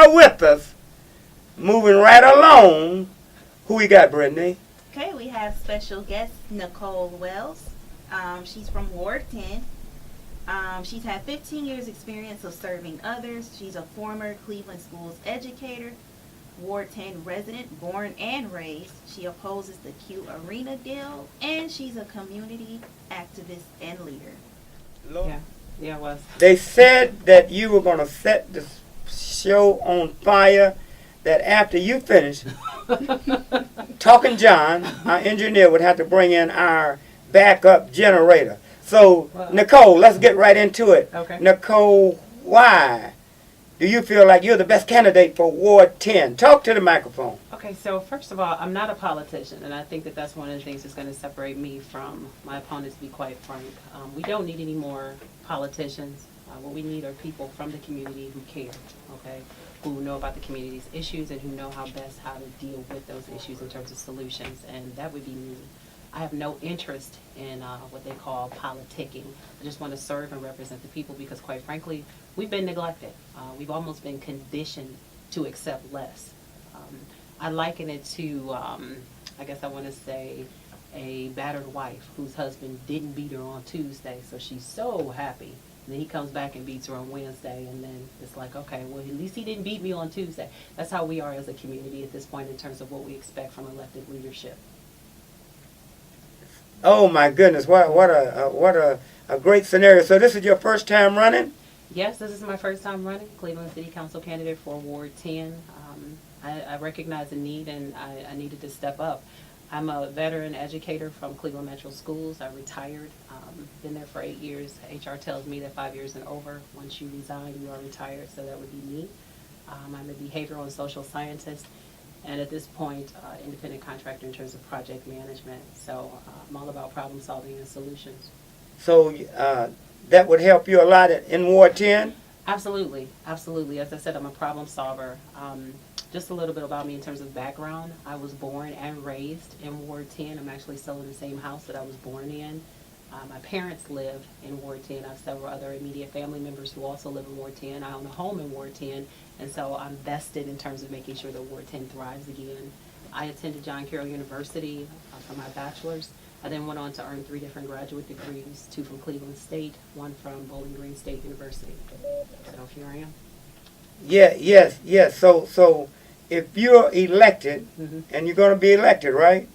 here with us, moving right along. Who we got, Brittany? Okay, we have special guest Nicole Wells. She's from Ward 10. She's had 15 years experience of serving others. She's a former Cleveland Schools educator, Ward 10 resident, born and raised. She opposes the Q Arena deal, and she's a community activist and leader. Lord. Yeah, it was. They said that you were going to set the show on fire, that after you finish talking John, our engineer would have to bring in our backup generator. So, Nicole, let's get right into it. Okay. Nicole, why do you feel like you're the best candidate for Ward 10? Talk to the microphone. Okay, so first of all, I'm not a politician, and I think that that's one of the things that's going to separate me from my opponents, to be quite frank. We don't need any more politicians. What we need are people from the community who care, okay, who know about the community's issues and who know how to deal with those issues in terms of solutions, and that would be me. I have no interest in what they call politicking. I just want to serve and represent the people because, quite frankly, we've been neglected. We've almost been conditioned to accept less. I liken it to, I guess I want to say, a battered wife whose husband didn't beat her on Tuesday, so she's so happy. And then he comes back and beats her on Wednesday, and then it's like, okay, well, at least he didn't beat me on Tuesday. That's how we are as a community at this point in terms of what we expect from elected leadership. Oh my goodness! What a great scenario. So this is your first time running? Yes, this is my first time running, Cleveland City Council candidate for Ward 10. I recognize the need, and I needed to step up. I'm a veteran educator from Cleveland Metro Schools. I retired, been there for 8 years. HR tells me that 5 years and over, once you resign, you are retired, so that would be me. I'm a behavioral and social scientist, and at this point, independent contractor in terms of project management. So I'm all about problem solving and solutions. So that would help you a lot in Ward 10? Absolutely, absolutely. As I said, I'm a problem solver. Just a little bit about me in terms of background. I was born and raised in Ward 10. I'm actually still in the same house that I was born in. My parents live in Ward 10. I have several other immediate family members who also live in Ward 10. I own a home in Ward 10, and so I'm vested in terms of making sure that Ward 10 thrives again. I attended John Carroll University for my bachelor's. I then went on to earn 3 different graduate degrees, 2 from Cleveland State, 1 from Bowling Green State University. So here I am. Yes. So if you're elected, and you're going to be elected, right?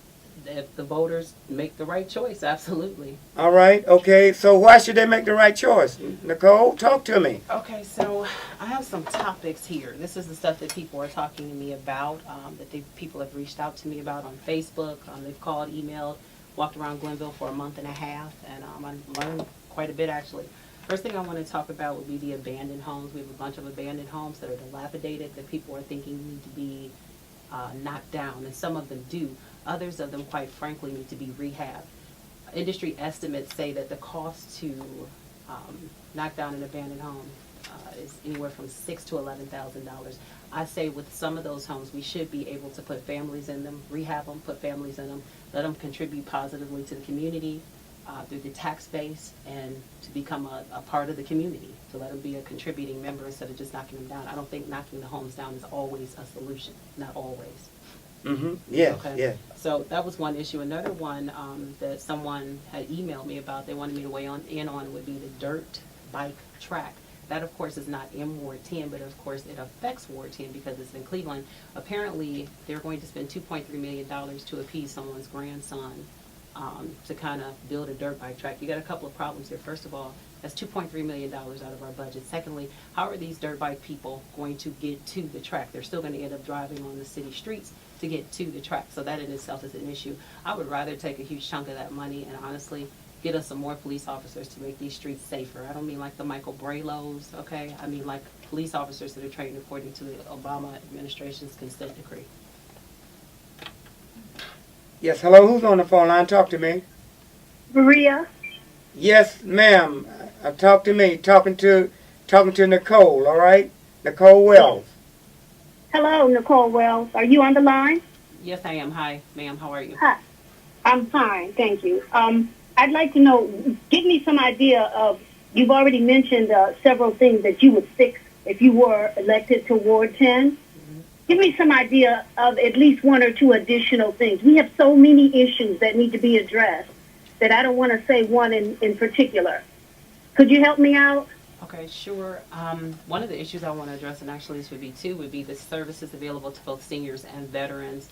If the voters make the right choice, absolutely. All right, okay. So why should they make the right choice? Nicole, talk to me. Okay, so I have some topics here. This is the stuff that people are talking to me about, people have reached out to me about on Facebook. They've called, emailed, walked around Glenville for a month and a half, and I learned quite a bit, actually. First thing I want to talk about would be the abandoned homes. We have a bunch of abandoned homes that are dilapidated that people are thinking need to be knocked down, and some of them do. Others of them, quite frankly, need to be rehabbed. Industry estimates say that the cost to knock down an abandoned home is anywhere from $6,000 to $11,000. I say with some of those homes, we should be able to put families in them, rehab them, put families in them, let them contribute positively to the community through the tax base, and to become a part of the community, to let them be a contributing member instead of just knocking them down. I don't think knocking the homes down is always a solution, not always. Yeah, okay. Yeah. So that was one issue. Another one that someone had emailed me about, they wanted me to weigh in on, would be the dirt bike track. That, of course, is not in Ward 10, but of course it affects Ward 10 because it's in Cleveland. Apparently, they're going to spend $2.3 million to appease someone's grandson to kind of build a dirt bike track. You got a couple of problems here. First of all, that's $2.3 million out of our budget. Secondly, how are these dirt bike people going to get to the track? They're still going to end up driving on the city streets to get to the track. So that in itself is an issue. I would rather take a huge chunk of that money and honestly get us some more police officers to make these streets safer. I don't mean like the Michael Braylos, okay? I mean like police officers that are trained according to the Obama administration's consent decree. Yes, hello, who's on the phone line? Talk to me. Maria? Yes, ma'am. Talk to me. Talking to Nicole, all right? Nicole Wells. Hello, Nicole Wells. Are you on the line? Yes, I am. Hi, ma'am. How are you? Hi. I'm fine, thank you. I'd like to know, give me some idea of, you've already mentioned several things that you would fix if you were elected to Ward 10. Give me some idea of at least one or two additional things. We have so many issues that need to be addressed that I don't want to say one in particular. Could you help me out? Okay, sure. One of the issues I want to address, and actually this would be two, would be the services available to both seniors and veterans.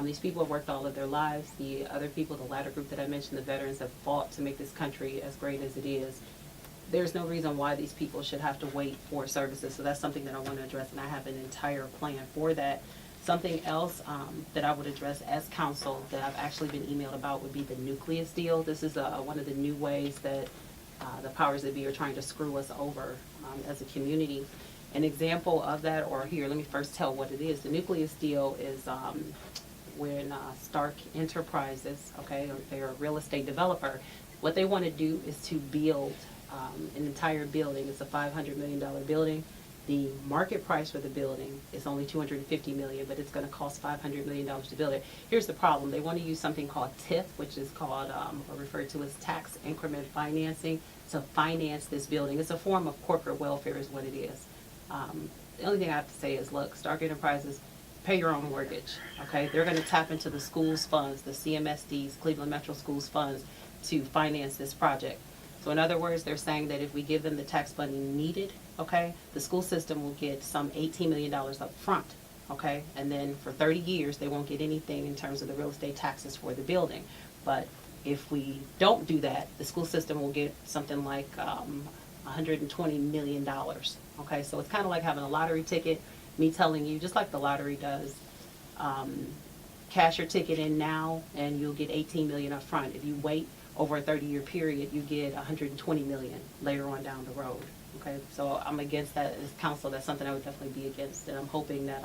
These people have worked all of their lives. The other people, the latter group that I mentioned, the veterans, have fought to make this country as great as it is. There's no reason why these people should have to wait for services. So that's something that I want to address, and I have an entire plan for that. Something else that I would address as council that I've actually been emailed about would be the nucleus deal. This is one of the new ways that the powers that be are trying to screw us over as a community. An example of that, or here, let me first tell what it is. The nucleus deal is when Stark Enterprises, okay, they're a real estate developer. What they want to do is to build an entire building. It's a $500 million building. The market price for the building is only $250 million, but it's going to cost $500 million to build it. Here's the problem. They want to use something called TIF, which is called, or referred to as tax increment financing, to finance this building. It's a form of corporate welfare is what it is. The only thing I have to say is, look, Stark Enterprises, pay your own mortgage, okay? They're going to tap into the school's funds, the CMSD's, Cleveland Metro Schools funds, to finance this project. So in other words, they're saying that if we give them the tax funding needed, okay, the school system will get some $18 million up front, okay? And then for 30 years, they won't get anything in terms of the real estate taxes for the building. But if we don't do that, the school system will get something like $120 million, okay? So it's kind of like having a lottery ticket, me telling you, just like the lottery does, cash your ticket in now and you'll get $18 million up front. If you wait over a 30-year period, you get $120 million later on down the road. Okay, so I'm against that as council. That's something I would definitely be against, and I'm hoping that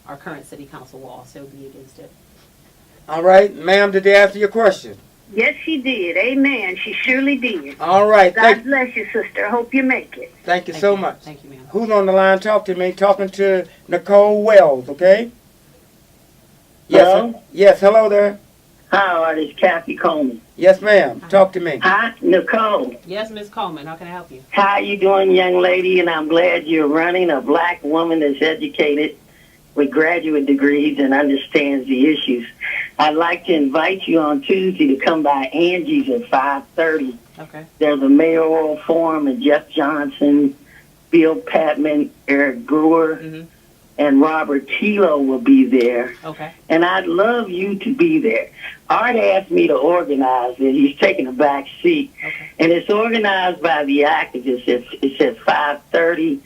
our current city council will also be against it. All right, ma'am, did they answer your question? Yes, she did. Amen. She surely did. All right, God bless you, sister. I hope you make it. thank you so much. Thank you, ma'am. Who's on the line? Talk to me. Talking to Nicole Wells, okay? Yes, Hello? yes, hello there. Hi, this is Kathy Coleman. Yes, ma'am. Talk to me. Hi, Nicole. Yes, Ms. Coleman, how can I help you? How you doing, young lady? And I'm glad you're running a black woman that's educated with graduate degrees and understands the issues. I'd like to invite you on Tuesday to come by Angie's at 5:30. Okay. There's a mayoral forum, and Jeff Johnson, Bill Patman, Eric Brewer, and Robert Tilo will be there. Okay. And I'd love you to be there. Art asked me to organize it. He's taking a back seat. Okay. And it's organized by the activists. It's at 5:30,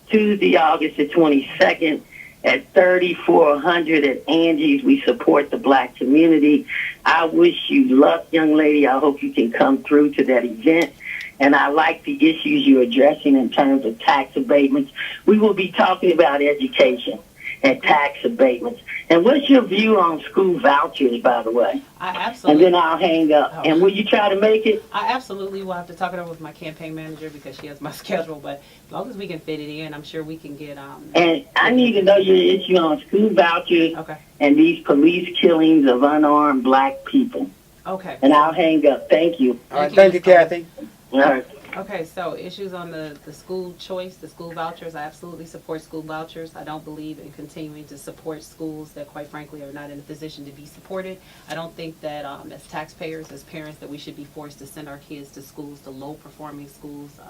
Tuesday, August the 22nd, at 3400 at Angie's. We support the black community. I wish you luck, young lady. I hope you can come through to that event. And I like the issues you're addressing in terms of tax abatements. We will be talking about education and tax abatements. And what's your view on school vouchers, by the way? I absolutely. And then I'll hang up. Oh. And will you try to make it? I absolutely will have to talk it over with my campaign manager because she has my schedule. But as long as we can fit it in, I'm sure we can get. And I need to know your issue on school vouchers Okay. and these police killings of unarmed black people. Okay. And I'll hang up. Thank you. All right, thank you, Kathy. All right. Okay, so issues on the school choice, the school vouchers. I absolutely support school vouchers. I don't believe in continuing to support schools that, quite frankly, are not in a position to be supported. I don't think that as taxpayers, as parents, that we should be forced to send our kids to schools, to low-performing schools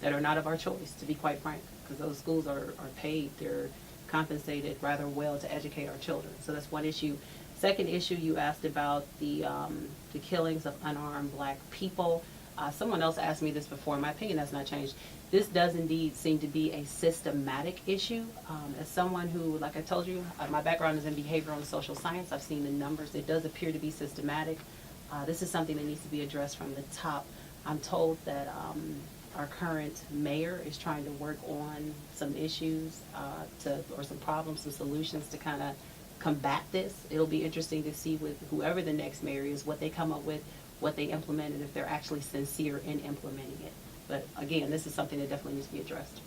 that are not of our choice, to be quite frank, because those schools are paid. They're compensated rather well to educate our children. So that's one issue. Second issue, you asked about the killings of unarmed black people. Someone else asked me this before. My opinion has not changed. This does indeed seem to be a systematic issue. As someone who, like I told you, my background is in behavioral and social science. I've seen the numbers. It does appear to be systematic. This is something that needs to be addressed from the top. I'm told that our current mayor is trying to work on some issues or some problems, some solutions to kind of combat this. It'll be interesting to see with whoever the next mayor is, what they come up with, what they implement, and if they're actually sincere in implementing it. But again, this is something that definitely needs to be addressed.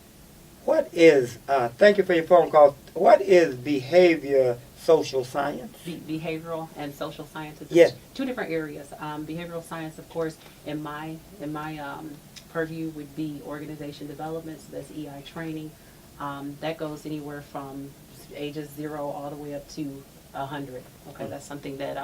What is, thank you for your phone call, what is behavior social science? Behavioral and social sciences. Yes. Two different areas. Behavioral science, of course, in my purview would be organization development, so that's EI training. That goes anywhere from ages 0 all the way up to 100. Okay, that's something that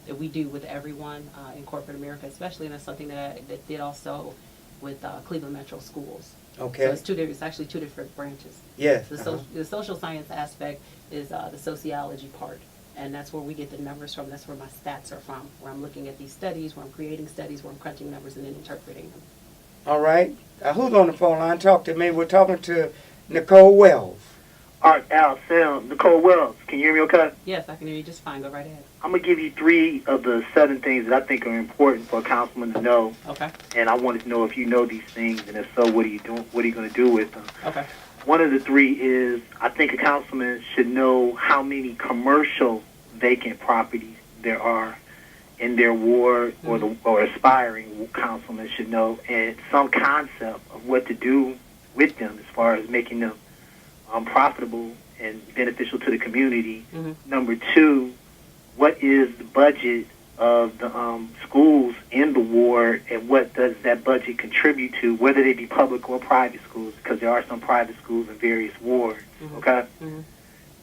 that we do with everyone in corporate America, especially, and that's something that I did also with Cleveland Metro Schools. Okay. So it's actually two different branches. Yes. The social science aspect is the sociology part, and that's where we get the numbers from. That's where my stats are from, where I'm looking at these studies, where I'm creating studies, where I'm crunching numbers and then interpreting them. All right. Who's on the phone line? Talk to me. We're talking to Nicole Wells. All right, Al, Sam, Nicole Wells. Can you hear me okay? Yes, I can hear you just fine. Go right ahead. I'm going to give you 3 of the 7 things that I think are important for a councilman to know. Okay. And I wanted to know if you know these things, and if so, what are you doing? What are you going to do with them? Okay. One of the 3 is I think a councilman should know how many commercial vacant properties there are in their ward, or aspiring councilmen should know, and some concept of what to do with them as far as making them profitable and beneficial to the community. Number 2, what is the budget of the schools in the ward, and what does that budget contribute to, whether they be public or private schools, because there are some private schools in various wards, okay?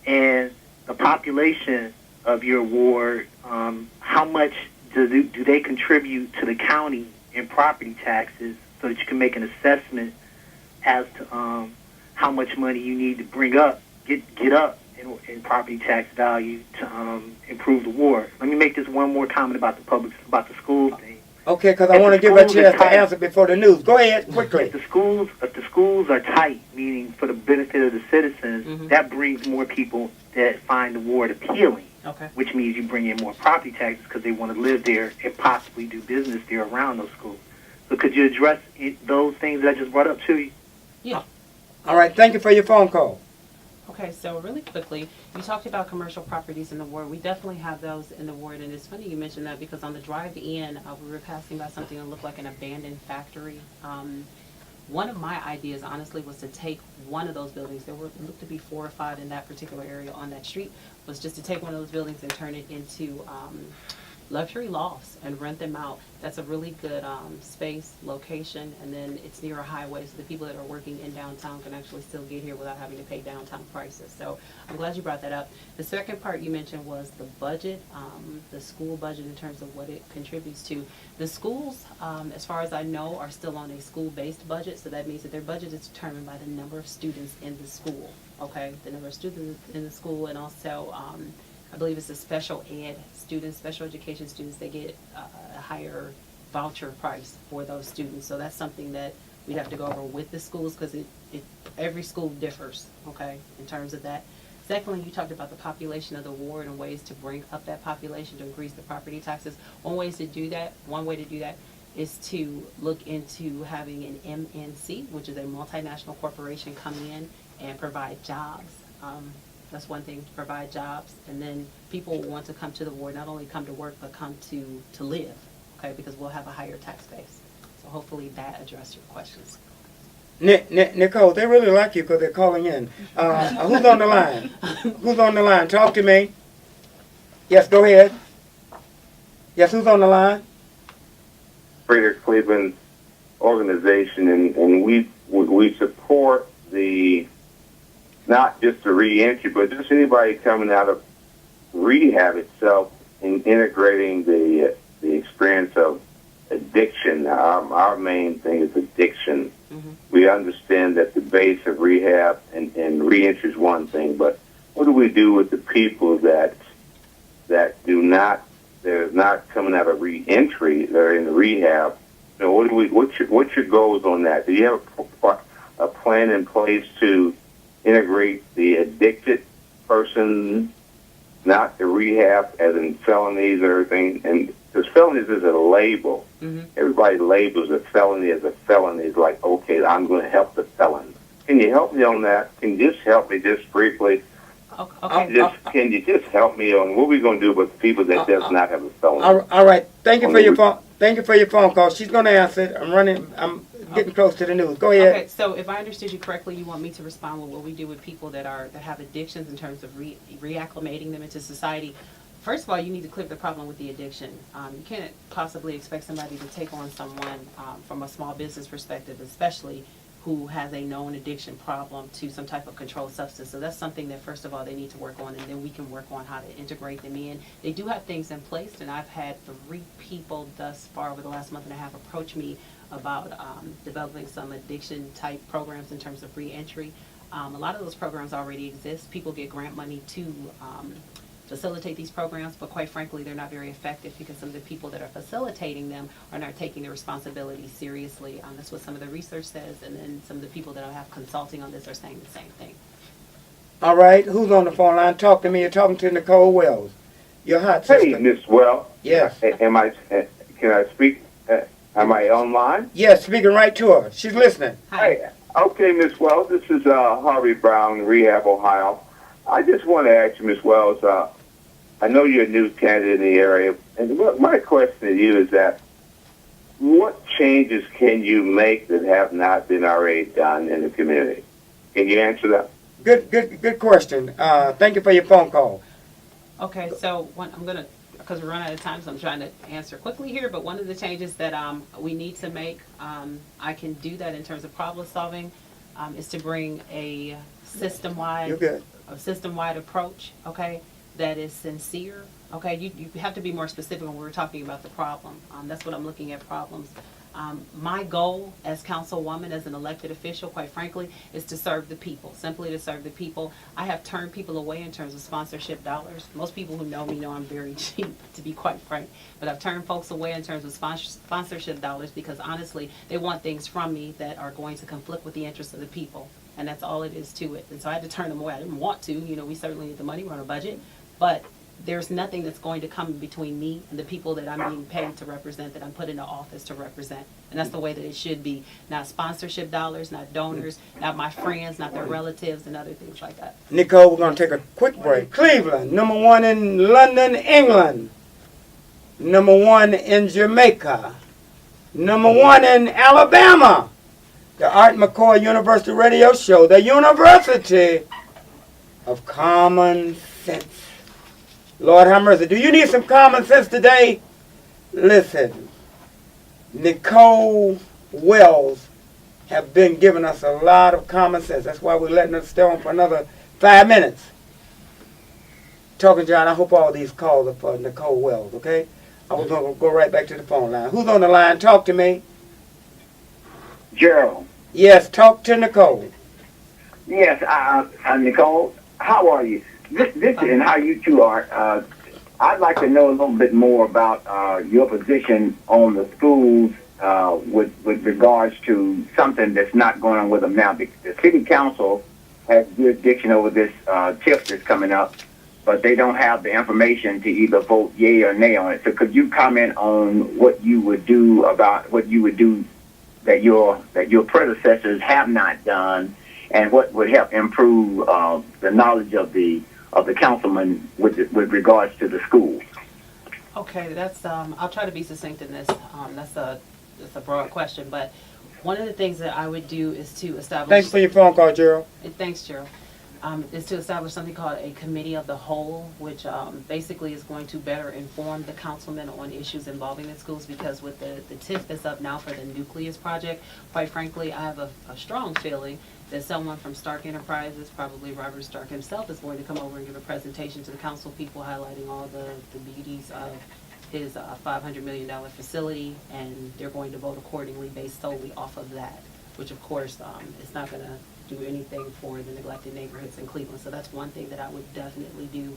And the population of your ward, how much do they contribute to the county in property taxes, so that you can make an assessment as to how much money you need to get up in property tax value to improve the ward. Let me make this one more comment about the school thing. Okay, because I want to give a chance to answer before the news. Go ahead, quickly. If the schools are tight, meaning for the benefit of the citizens, that brings more people that find the ward appealing. Okay. Which means you bring in more property taxes because they want to live there and possibly do business there around those schools. So could you address those things that I just brought up to you? Yeah. All right, thank you for your phone call. Okay, so really quickly, you talked about commercial properties in the ward. We definitely have those in the ward, and it's funny you mentioned that because on the drive in, we were passing by something that looked like an abandoned factory. One of my ideas, honestly, was to take one of those buildings. There looked to be 4 or 5 in that particular area on that street. Was just to take one of those buildings and turn it into luxury lofts and rent them out. That's a really good space, location, and then it's near a highway, so the people that are working in downtown can actually still get here without having to pay downtown prices. So I'm glad you brought that up. The second part you mentioned was the budget, the school budget in terms of what it contributes to. The schools, as far as I know, are still on a school-based budget, so that means that their budget is determined by the number of students in the school, okay? The number of students in the school, and also I believe it's the special ed students, special education students, they get a higher voucher price for those students. So that's something that we'd have to go over with the schools, because every school differs, okay, in terms of that. Secondly, you talked about the population of the ward and ways to bring up that population to increase the property taxes. One way to do that is to look into having an MNC, which is a multinational corporation, come in and provide jobs. That's one thing, to provide jobs, and then people will want to come to the ward, not only come to work, but come to live, okay, because we'll have a higher tax base. So hopefully that addressed your questions. Nicole, they really like you because they're calling in. Who's on the line? Who's on the line? Talk to me. Yes, go ahead. Yes, who's on the line? Greater Cleveland organization, and we support the, not just the reentry, but just anybody coming out of rehab itself and integrating the experience of addiction. Our main thing is addiction. We understand that the base of rehab and reentry is one thing, but what do we do with the people that they're not coming out of reentry, they're in rehab? So what's your goals on that? Do you have a plan in place to integrate the addicted person, not the rehab, as in felonies or everything? And because felonies is a label. Everybody labels a felony as a felony. It's like, okay, I'm going to help the felon. Can you help me on that? Can you just help me just briefly? Okay. Can you just help me on what we're going to do with people that does not have a felony? All right. Thank you for your phone. Thank you for your phone call. She's going to answer it. I'm getting close to the news. Go ahead. Okay, so if I understood you correctly, you want me to respond with what we do with people that have addictions in terms of reacclimating them into society. First of all, you need to clear the problem with the addiction. You can't possibly expect somebody to take on someone from a small business perspective, especially who has a known addiction problem to some type of controlled substance. So that's something that, first of all, they need to work on, and then we can work on how to integrate them in. They do have things in place, and I've had 3 people thus far over the last month and a half approach me about developing some addiction-type programs in terms of reentry. A lot of those programs already exist. People get grant money to facilitate these programs, but quite frankly, they're not very effective because some of the people that are facilitating them are not taking the responsibility seriously. That's what some of the research says, and then some of the people that I have consulting on this are saying the same thing. All right, who's on the phone line? Talk to me. You're talking to Nicole Wells. You're hot, sister. Hey, Miss Wells. Yes. Can I speak? Am I online? Yes, speaking right to her. She's listening. Hi. Hey, okay, Miss Wells. This is Harvey Brown, Rehab, Ohio. I just want to ask you, Miss Wells. I know you're a new candidate in the area, and my question to you is that what changes can you make that have not been already done in the community? Can you answer that? Good question. Thank you for your phone call. Okay, so I'm going to, because we're running out of time, so I'm trying to answer quickly here, but one of the changes that we need to make, I can do that in terms of problem solving, is to bring a system-wide approach, okay, that is sincere. Okay, you have to be more specific when we're talking about the problem. That's what I'm looking at, problems. My goal as councilwoman, as an elected official, quite frankly, is to serve the people, simply to serve the people. I have turned people away in terms of sponsorship dollars. Most people who know me know I'm very cheap, to be quite frank. But I've turned folks away in terms of sponsorship dollars because, honestly, they want things from me that are going to conflict with the interests of the people. And that's all it is to it. And so I had to turn them away. I didn't want to. You know, we certainly need the money. We're on a budget. But there's nothing that's going to come between me and the people that I'm being paid to represent, that I'm put into office to represent. And that's the way that it should be. Not sponsorship dollars, not donors, not my friends, not their relatives, and other things like that. Nicole, we're going to take a quick break. Cleveland, #1 in London, England. #1 in Jamaica. #1 in Alabama. The Art McCoy University Radio Show, the University of Common Sense. Lord have mercy. Do you need some common sense today? Listen, Nicole Wells have been giving us a lot of common sense. That's why we're letting her stay on for another 5 minutes. Talking John, I hope all these calls are for Nicole Wells, okay? I was going to go right back to the phone line. Who's on the line? Talk to me. Gerald. Yes, talk to Nicole. Yes, Nicole, how are you? This and how you two are. I'd like to know a little bit more about your position on the schools with regards to something that's not going on with them now. The city council has jurisdiction over this TIF that's coming up, but they don't have the information to either vote yay or nay on it. So could you comment on what you would do that your predecessors have not done, and what would help improve the knowledge of the councilman with regards to the schools? Okay, that's I'll try to be succinct in this. That's a broad question, but one of the things that I would do is to establish. Thanks for your phone call, Gerald. Thanks, Gerald. Is to establish something called a committee of the whole, which basically is going to better inform the councilman on issues involving the schools, because with the TIF that's up now for the Nucleus project, quite frankly, I have a strong feeling that someone from Stark Enterprises, probably Robert Stark himself, is going to come over and give a presentation to the council people highlighting all the beauties of his $500 million facility, and they're going to vote accordingly based solely off of that, which of course is not going to do anything for the neglected neighborhoods in Cleveland. So that's one thing that I would definitely do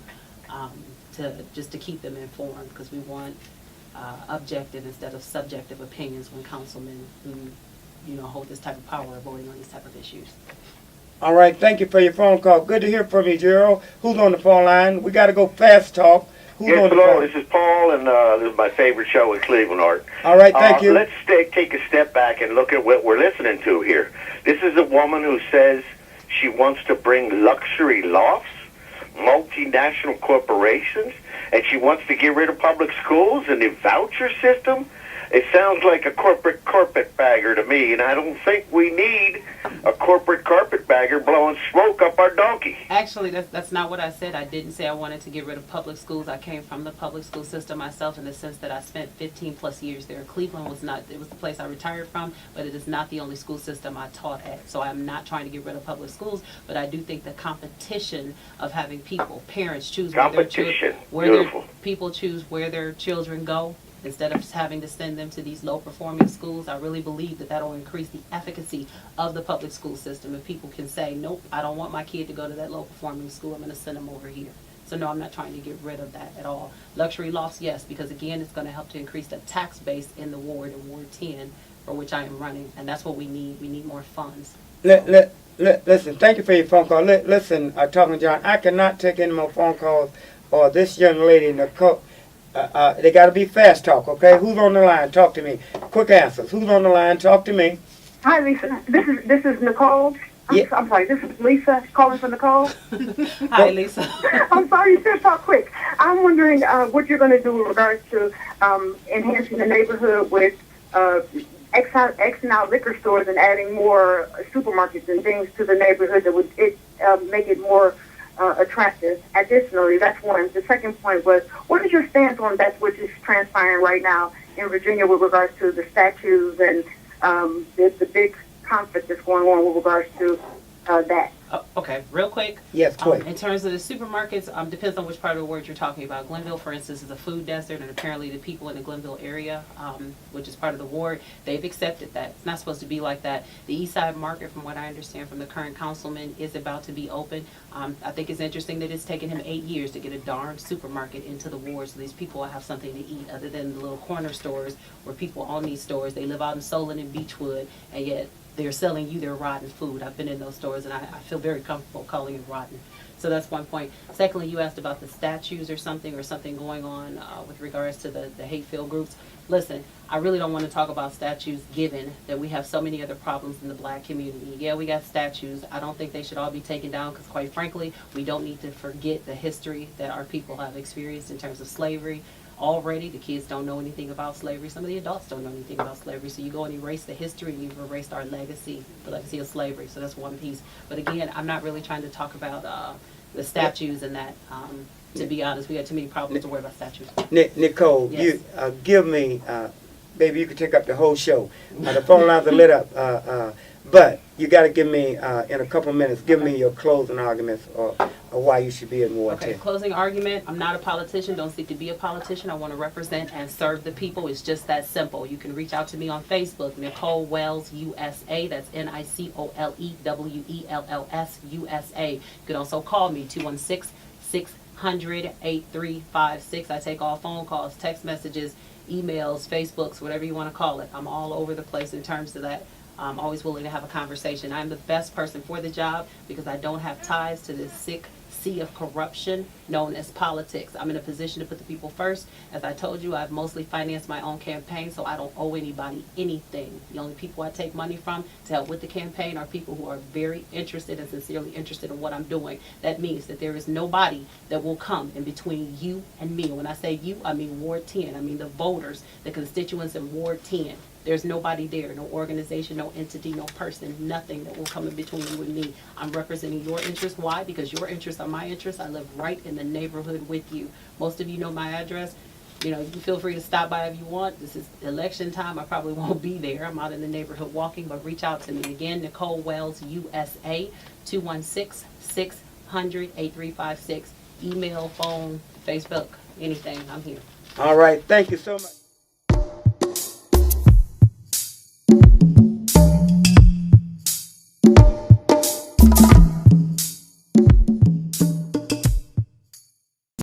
to keep them informed, because we want objective instead of subjective opinions when councilmen who hold this type of power are voting on these type of issues. All right, thank you for your phone call. Good to hear from you, Gerald. Who's on the phone line? We got to go fast talk. Who's yes, on the hello, phone? this is Paul, and this is my favorite show in Cleveland, Art. All right, thank you. Let's take a step back and look at what we're listening to here. This is a woman who says she wants to bring luxury lofts, multinational corporations, and she wants to get rid of public schools and the voucher system. It sounds like a corporate carpetbagger to me, and I don't think we need a corporate carpetbagger blowing smoke up our donkey. Actually, that's not what I said. I didn't say I wanted to get rid of public schools. I came from the public school system myself in the sense that I spent 15 plus years there. Cleveland was not, it was the place I retired from, but it is not the only school system I taught at. So I'm not trying to get rid of public schools, but I do think the competition of having people, parents choose where their children, people choose where their children go, instead of having to send them to these low-performing schools. I really believe that will increase the efficacy of the public school system. If people can say, nope, I don't want my kid to go to that low-performing school, I'm going to send them over here. So no, I'm not trying to get rid of that at all. Luxury lofts, yes, because again, it's going to help to increase the tax base in the ward, in Ward 10, for which I am running, and that's what we need. We need more funds. Listen, thank you for your phone call. Listen, talking to John, I cannot take any more phone calls, or this young lady, Nicole. They got to be fast talk, okay? Who's on the line? Talk to me. Quick answers. Who's on the line? Talk to me. Hi, Lisa. This is Nicole. I'm sorry. This is Lisa calling for Nicole. Hi, Lisa. I'm sorry. You said talk quick. I'm wondering what you're going to do in regards to enhancing the neighborhood with Xing out liquor stores and adding more supermarkets and things to the neighborhood that would make it more attractive. Additionally, that's one. The second point was, what is your stance on that which is transpiring right now in Virginia with regards to the statues and the big conflict that's going on with regards to that? Okay, real quick. Yes, quick. In terms of the supermarkets, depends on which part of the word you're talking about. Glenville, for instance, is a food desert, and apparently the people in the Glenville area, which is part of the ward, they've accepted that. It's not supposed to be like that. The East Side Market, from what I understand from the current councilman, is about to be open. I think it's interesting that it's taken him 8 years to get a darn supermarket into the ward, so these people will have something to eat other than the little corner stores where people own these stores. They live out in Solon and Beechwood, and yet they're selling you their rotten food. I've been in those stores, and I feel very comfortable calling it rotten. So that's one point. Secondly, you asked about the statues or something going on with regards to the hate-filled groups. Listen, I really don't want to talk about statues given that we have so many other problems in the black community. Yeah, we got statues. I don't think they should all be taken down because, quite frankly, we don't need to forget the history that our people have experienced in terms of slavery. Already, the kids don't know anything about slavery. Some of the adults don't know anything about slavery. So you go and erase the history, and you've erased our legacy, the legacy of slavery. So that's one piece. But again, I'm not really trying to talk about the statues and that. To be honest, we got too many problems to worry about statues. Nicole, yes. You give me, baby, you could take up the whole show. The phone lines are lit up. But you got to give me, in a couple of minutes, give me your closing arguments or why you should be in Ward 10. Okay, closing argument. I'm not a politician. Don't seek to be a politician. I want to represent and serve the people. It's just that simple. You can reach out to me on Facebook, Nicole Wells USA. That's NicoleWells USA. You can also call me, 216-600-8356. I take all phone calls, text messages, emails, Facebooks, whatever you want to call it. I'm all over the place in terms of that. I'm always willing to have a conversation. I'm the best person for the job because I don't have ties to this sick sea of corruption known as politics. I'm in a position to put the people first. As I told you, I've mostly financed my own campaign, so I don't owe anybody anything. The only people I take money from to help with the campaign are people who are very interested and sincerely interested in what I'm doing. That means that there is nobody that will come in between you and me. When I say you, I mean Ward 10. I mean the voters, the constituents in Ward 10. There's nobody there, no organization, no entity, no person, nothing that will come in between you and me. I'm representing your interests. Why? Because your interests are my interests. I live right in the neighborhood with you. Most of you know my address. You know, you can feel free to stop by if you want. This is election time. I probably won't be there. I'm out in the neighborhood walking, but reach out to me. Again, Nicole Wells, USA, 216-600-8356. Email, phone, Facebook, anything. I'm here. All right. Thank you so much.